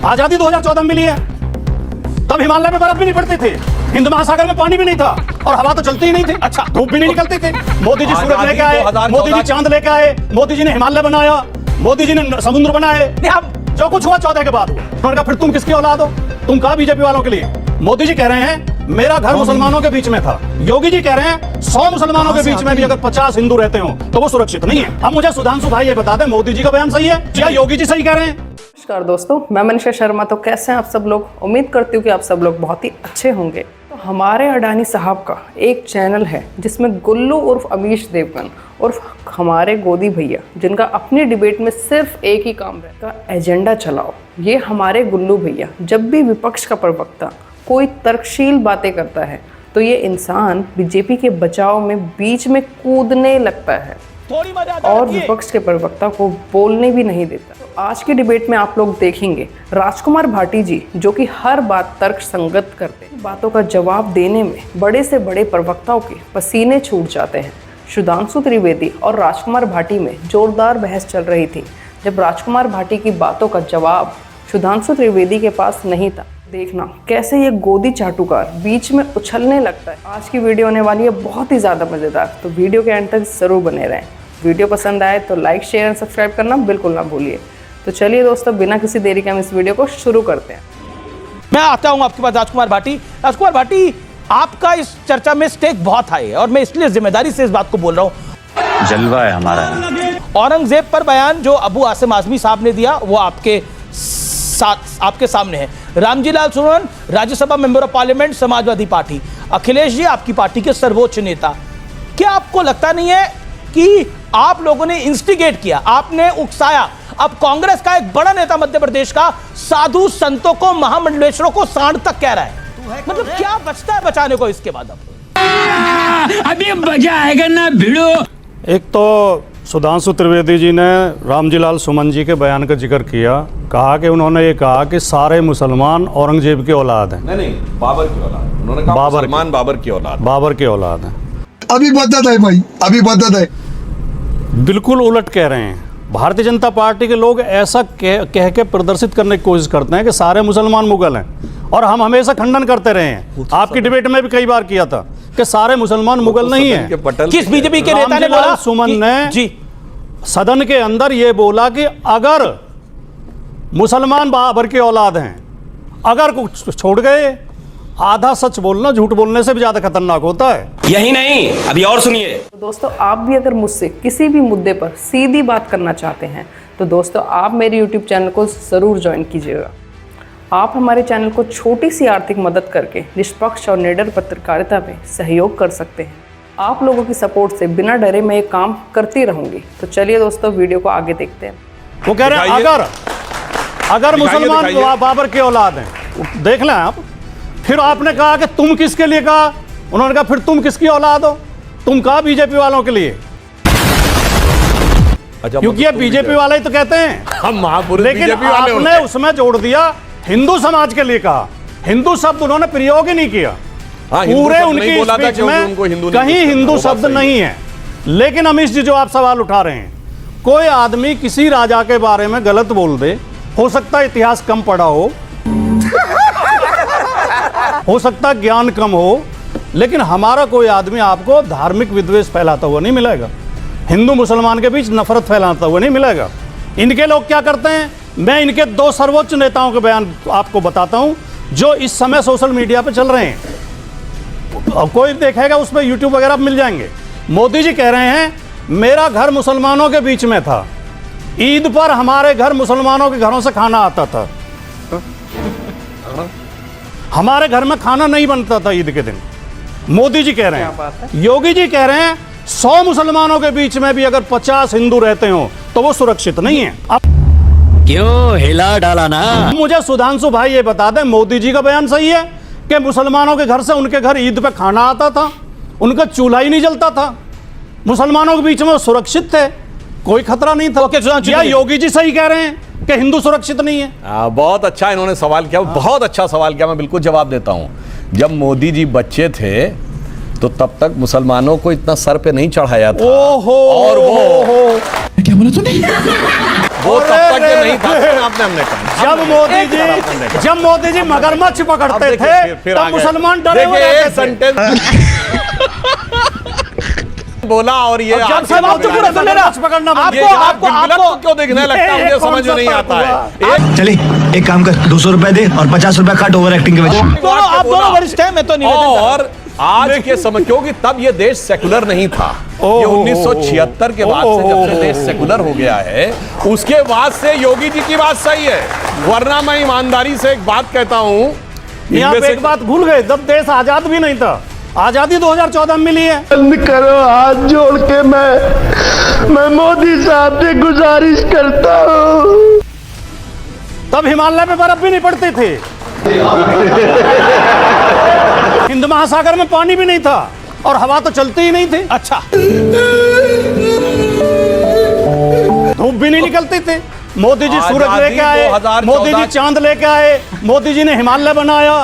आजादी 2014 में मिली है, तब हिमालय में बर्फ भी नहीं पड़ती थी, हिंद महासागर में पानी भी नहीं था और हवा तो चलती ही नहीं थी। अच्छा, धूप भी नहीं निकलती थी। मोदी जी सूरज लेके आए, मोदी जी चांद लेके आए, मोदी जी ने हिमालय बनाया, मोदी जी ने समुद्र बनाए। जो कुछ हुआ 14 के बाद हुआ। उन्होंने कहा फिर तुम किसकी औलाद हो? तुम कहा बीजेपी वालों के लिए? मोदी जी कह रहे हैं मेरा घर मुसलमानों के बीच में था। योगी जी कह रहे हैं 100 मुसलमानों के बीच में भी अगर 50 हिंदू रहते हो तो वो सुरक्षित नहीं है। अब मुझे सुधांशु भाई ये बता दें, मोदी जी का बयान सही है या योगी जी सही कह रहे हैं? नमस्कार दोस्तों, मैं मनीषा शर्मा। तो कैसे हैं आप सब लोग? उम्मीद करती हूँ कि आप सब लोग बहुत ही अच्छे होंगे। तो हमारे अडानी साहब का एक चैनल है जिसमें गुल्लू उर्फ अमीश देवगन उर्फ हमारे गोदी भैया, जिनका अपनी डिबेट में सिर्फ एक ही काम रहता है, एजेंडा चलाओ। ये हमारे गुल्लू भैया जब भी विपक्ष का प्रवक्ता कोई तर्कशील बातें करता है तो ये इंसान बीजेपी के बचाव में बीच में कूदने लगता है और विपक्ष के प्रवक्ता को बोलने भी नहीं देता। तो आज की डिबेट में आप लोग देखेंगे राजकुमार भाटी जी, जो कि हर बात तर्क संगत करते हैं, बातों का जवाब देने में बड़े से बड़े प्रवक्ताओं के पसीने छूट जाते हैं। सुधांशु त्रिवेदी और राजकुमार भाटी में जोरदार बहस चल रही थी, जब राजकुमार भाटी की बातों का जवाब सुधांशु त्रिवेदी के पास नहीं था। देखना कैसे ये गोदी चाटुकार बीच में उछलने लगता है। आज की वीडियो होने वाली है बहुत ही ज़्यादा मज़ेदार, तो वीडियो के एंड तक ज़रूर बने रहें। वीडियो पसंद आए तो लाइक, शेयर और सब्सक्राइब करना बिल्कुल ना भूलिए। तो चलिए दोस्तों, बिना किसी देरी के हम इस वीडियो को शुरू करते हैं। मैं आता हूं आपके पास राजकुमार भाटी। राजकुमार भाटी, आपका इस चर्चा में स्टेक बहुत हाई है और मैं इसलिए जिम्मेदारी से इस बात को बोल रहा हूं। जलवा है हमारा। औरंगजेब पर बयान जो अबू आसिम आजमी साहब ने दिया वो आपके सामने है। Ramji Lal Suman, Rajya Sabha member of parliament, Samajwadi party. Akhilesh ji आपकी पार्टी के सर्वोच्च नेता। क्या आपको लगता नहीं है कि आप लोगों ने इंस्टिगेट किया, आपने उकसाया? अब कांग्रेस का एक बड़ा नेता मध्य प्रदेश का साधु संतों को, महामंडलेश्वरों को सांड तक कह रहा है। मतलब क्या बचता है बचाने को इसके बाद? अब अभी मजा आएगा ना भिड़ो। एक तो सुधांशु त्रिवेदी जी ने रामजी लाल सुमन जी के बयान का जिक्र किया, कहा कि उन्होंने ये कहा कि सारे मुसलमान औरंगजेब की औलाद हैं। नहीं, बाबर की औलाद। उन्होंने कहा मुसलमान बाबर की औलाद, बाबर की औलाद हैं। अभी बदत है भाई, अभी बदत है। बिल्कुल उलट कह रहे हैं। भारतीय जनता पार्टी के लोग ऐसा कह के प्रदर्शित करने की कोशिश करते हैं कि सारे मुसलमान मुगल हैं, और हम हमेशा खंडन करते रहे हैं। आपकी डिबेट में भी कई बार किया था कि सारे मुसलमान मुगल नहीं हैं। किस बीजेपी के नेता ने बोला? सुमन ने जी सदन के अंदर यह बोला कि अगर मुसलमान बाबर की औलाद हैं, अगर कुछ छोड़ गए, आधा सच बोलना झूठ बोलने से भी ज्यादा खतरनाक होता है। यही नहीं, अभी और सुनिए। तो दोस्तों, आप भी अगर मुझसे किसी भी मुद्दे पर सीधी बात करना चाहते हैं तो दोस्तों आप मेरे YouTube चैनल को ज़रूर ज्वाइन कीजिएगा। आप हमारे चैनल को छोटी सी आर्थिक मदद करके निष्पक्ष और निडर पत्रकारिता में सहयोग कर सकते हैं। आप लोगों की सपोर्ट से बिना डरे मैं ये काम करती रहूँगी। तो चलिए दोस्तों, वीडियो को आगे देखते हैं। वो कह रहे हैं अगर मुसलमान बाबर की औलाद हैं, देख लें आप। फिर आपने कहा कि तुम किसके लिए कहा? उन्होंने कहा फिर तुम किसकी औलाद हो? तुम कहा बीजेपी वालों के लिए। अच्छा, क्योंकि ये बीजेपी वाले ही तो कहते हैं हम महापुरुष, लेकिन आपने उसमें जोड़ दिया हिंदू समाज के लिए कहा। हिंदू शब्द उन्होंने प्रयोग ही नहीं किया। पूरे उनकी स्पीच में कहीं हिंदू शब्द नहीं है। लेकिन अमीश जी, जो आप सवाल उठा रहे हैं, कोई आदमी किसी राजा के बारे में गलत बोल दे, हो सकता है इतिहास कम पढ़ा हो सकता है ज्ञान कम हो, लेकिन हमारा कोई आदमी आपको धार्मिक विद्वेष फैलाता हुआ नहीं मिलेगा, हिंदू मुसलमान के बीच नफरत फैलाता हुआ नहीं मिलेगा। इनके लोग क्या करते हैं, मैं इनके 2 सर्वोच्च नेताओं के बयान आपको बताता हूं जो इस समय सोशल मीडिया पे चल रहे हैं। अब कोई देखेगा, उसमें यूट्यूब वगैरह मिल जाएंगे। मोदी जी कह रहे हैं मेरा घर मुसलमानों के बीच में था, ईद पर हमारे घर मुसलमानों के घरों से खाना आता था, हमारे घर में खाना नहीं बनता था ईद के दिन। मोदी जी कह रहे हैं। योगी जी कह रहे हैं 100 मुसलमानों के बीच में भी अगर 50 हिंदू रहते हो तो वो सुरक्षित नहीं है। अब क्यों हिला डाला ना? मुझे सुधांशु भाई ये बता दें, मोदी जी का बयान सही है कि मुसलमानों के घर से उनके घर ईद पे खाना आता था, उनका चूल्हा ही नहीं जलता था, मुसलमानों के बीच में सुरक्षित थे, कोई खतरा नहीं था? या योगी जी सही कह रहे हैं कि हिंदू सुरक्षित नहीं है? बहुत अच्छा इन्होंने सवाल किया, बहुत अच्छा सवाल किया। मैं बिल्कुल जवाब देता हूं। जब मोदी जी बच्चे थे तो तब तक मुसलमानों को इतना सर पे नहीं चढ़ाया था। ओहो, और वो क्या बोला तूने? वो तब तक ये नहीं था आपने हमने कहा जब मोदी जी मगरमच्छ पकड़ते अब देखिए, थे फिर तब आ गए। मुसलमान डरे हुए देखिए, एक रहते थे। सेंटेंस बोला और ये अब जब आगे से आप बढ़ चुप रहा है। रहे मगरमच्छ पकड़ना बंद ये किया। यार बिलबिलत को क्यों दिखने लगता है मुझे समझ में नहीं आता है एक चले एक काम कर 200 रुपए दे और 50 रुपए काट ओवर एक्टिंग के वजह आप दोनों वरिष्ठ हैं, मैं तो निवेदन कर रहा हूं। और आज के समय क्योंकि तब ये देश सेकुलर नहीं था ये 1976 के बाद से जब से देश सेकुलर हो गया है उसके बाद से योगी जी की बात सही है वरना मैं ईमानदारी से एक बात कहता हूं यहाँ इनमें पे से- एक बात भूल गए, जब देश आजाद भी नहीं था, आजादी 2014 में मिली है। बंद करो, हाथ जोड़ के मैं मोदी साहब से गुजारिश करता हूँ। तब हिमालय में बर्फ भी नहीं पड़ती थी, हिंद महासागर में पानी भी नहीं था और हवा तो चलती ही नहीं थी, अच्छा, धूप भी नहीं निकलती थी। मोदी जी सूरज आजादी लेके आए, 2014 मोदी जी चांद लेके आए, मोदी जी ने हिमालय बनाया,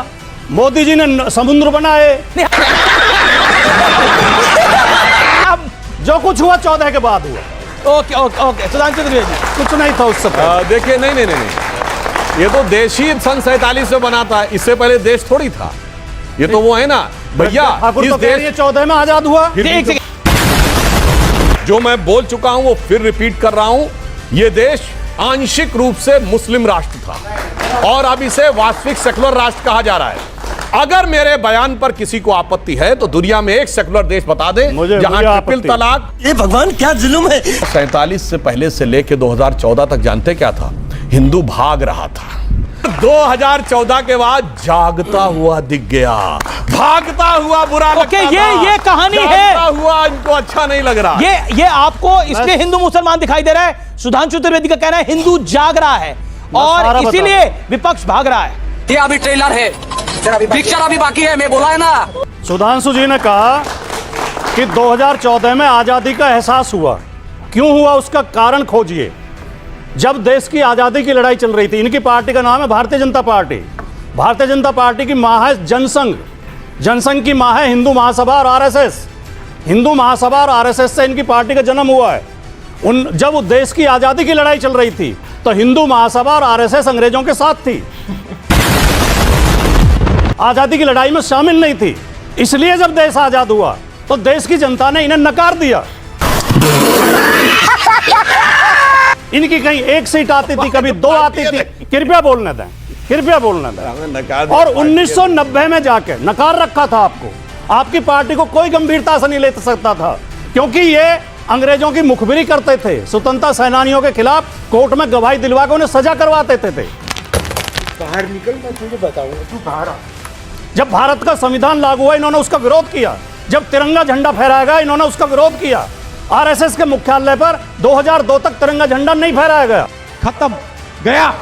मोदी जी ने समुद्र बनाए। अब जो कुछ हुआ 14 के बाद हुआ, okay okay okay Sudhanshu Trivedi, कुछ नहीं था उस समय। देखिए नहीं ये तो देश ही सन 47 में बना था इससे पहले देश थोड़ी था ये तो वो है ना भैया ठाकुर इस तो कह रही है देश 14 में आजाद हुआ। एक सेकंड, जो मैं बोल चुका हूं वो फिर रिपीट कर रहा हूं ये देश आंशिक रूप से मुस्लिम राष्ट्र था और अब इसे वास्तविक सेकुलर राष्ट्र कहा जा रहा है अगर मेरे बयान पर किसी को आपत्ति है तो दुनिया में एक सेकुलर देश बता दे मुझे जहां ट्रिपल आपत्ति। तलाक ये भगवान क्या जुल्म है 47 से पहले से लेके 2014 तक जानते क्या था हिंदू भाग रहा था 2014 के बाद जागता हुआ दिख गया भागता हुआ बुरा लगता ओके, था। ये कहानी है। जागता हुआ इनको अच्छा नहीं लग रहा ये आपको इसलिए हिंदू मुसलमान दिखाई दे रहा है। सुधांशु त्रिवेदी का कहना है हिंदू जाग रहा है सारा और बता इसीलिए विपक्ष भाग रहा है। ये अभी ट्रेलर है, पिक्चर अभी बाकी है, मैं बोला है ना। सुधांशु जी ने कहा कि 2014 में आजादी का एहसास हुआ, क्यों हुआ उसका कारण खोजिए। जब देश की आजादी की लड़ाई चल रही थी, इनकी पार्टी का नाम है भारतीय जनता पार्टी। भारतीय जनता पार्टी की मां है जनसंघ, जनसंघ की मां है हिंदू महासभा और आरएसएस। हिंदू महासभा और आरएसएस से इनकी पार्टी का जन्म हुआ है। जब देश की आजादी की लड़ाई चल रही थी तो हिंदू महासभा और आरएसएस अंग्रेजों के साथ थी, आजादी की लड़ाई में शामिल नहीं थी। इसलिए जब देश आजाद हुआ तो देश की जनता ने इन्हें नकार दिया। इनकी कहीं एक सीट आती थी, कभी दो आती थी। कृपया बोलने दें, कृपया बोलने दें। और 1990 में जाके नकार रखा था आपको, आपकी पार्टी को कोई गंभीरता से नहीं ले सकता था क्योंकि ये अंग्रेजों की मुखबिरी करते थे, स्वतंत्रता सेनानियों के खिलाफ कोर्ट में गवाही दिलवा के उन्हें सजा करवाते थे। बाहर निकल, मैं तुझे बताऊंगा, तू बाहर आ। जब भारत का संविधान लागू हुआ इन्होंने उसका विरोध किया, जब तिरंगा झंडा फहराया गया इन्होंने उसका विरोध किया। आरएसएस के मुख्यालय पर 2002 तक तिरंगा झंडा नहीं फहराया गया। खत्म गया।